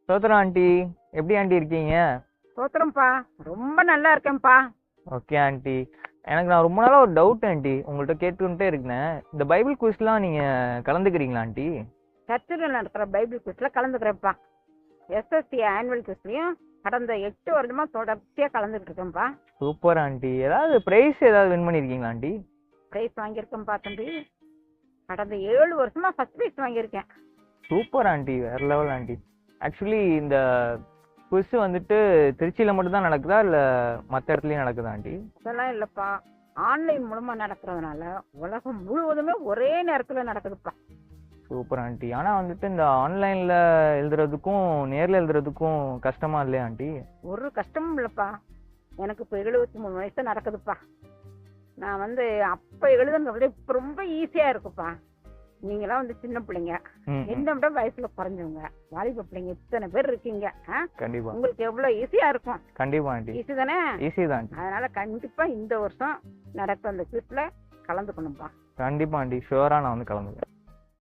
சோத்ரா aunty, எப்படி aunty இருக்கீங்க? சோத்திரம்ப்பா, ரொம்ப நல்லா இருக்கேன்ப்பா. Okay aunty. நான் ரொம்ப நாளா ஒரு டவுட் ஆண்டி, உங்கள்கிட்ட கேட்டுக்கிட்டே இருக்கேன். இந்த பைபிள் குவிஸ்லாம் நீங்க கலந்துக்கிறீங்களா ஆண்டி? சர்ச்சில் நடக்கிற பைபிள் குவிஸ்ல கலந்துக்கிறேன்ப்பா. எஸ்எஸ்சி ஆனுவல் குவிஸ்லையும் கடந்த 8 வருடமா தொடர்ச்சியா கலந்துட்டு இருக்கேன்ப்பா. Super aunty. ஏதாவது பிரைஸ் ஏதாவது வின் பண்ணியிருக்கீங்களா ஆண்டி? பிரைஸ் வாங்கியிருக்கேன்ப்பா தம்பி. கடந்த 7 வருஷமா ஃபர்ஸ்ட் பிரைஸ் வாங்கியிருக்கேன். சூப்பர் ஆண்டி, வேற லெவல் ஆண்டி. ஆக்சுவலி இந்த குவிஸ் வந்துட்டு திருச்சியில மட்டும் தான் நடக்குதா இல்ல மற்ற இடத்துலயும் நடக்குதா ஆண்டி? இதெல்லாம் இல்லப்பா, ஆன்லைன் மூலமா நடக்கிறதுனால உலகம் முழுவதுமே ஒரே நேரத்துல நடக்குதுப்பா. Super aunty. ஆனா வந்துட்டு இந்த ஆன்லைன்ல எழுதுறதுக்கும் நேர்ல எழுதுறதுக்கும் கஷ்டமா இல்லையா ஆண்டி? ஒரு கஷ்டமும் இல்லப்பா. எனக்கு இப்போ 73 வயசு நடக்குதுப்பா. நான் அப்ப எழுதுனதை விட இப்ப ரொம்ப ஈஸியா இருக்குப்பா. நீங்களாம் சின்ன பிள்ளைங்க, என்ன விட வயசுல குறைஞ்சவங்க, வாலிப பிள்ளைங்க இத்தனை பேர் இருக்கீங்க. கண்டிப்பா உங்களுக்கு எவ்வளவு ஈஸியா இருக்கும். கண்டிப்பா ஆண்டி. ஈஸி தானே? ஈஸி தான் ஆண்டி. அதனால கண்டிப்பா இந்த வருஷம் நடக்கிற அந்த குவிஸ்ல கலந்துக்கணும்ப்பா. கண்டிப்பா ஆண்டி, ஷுவரா நான் வந்து கலந்துக்கிறேன்.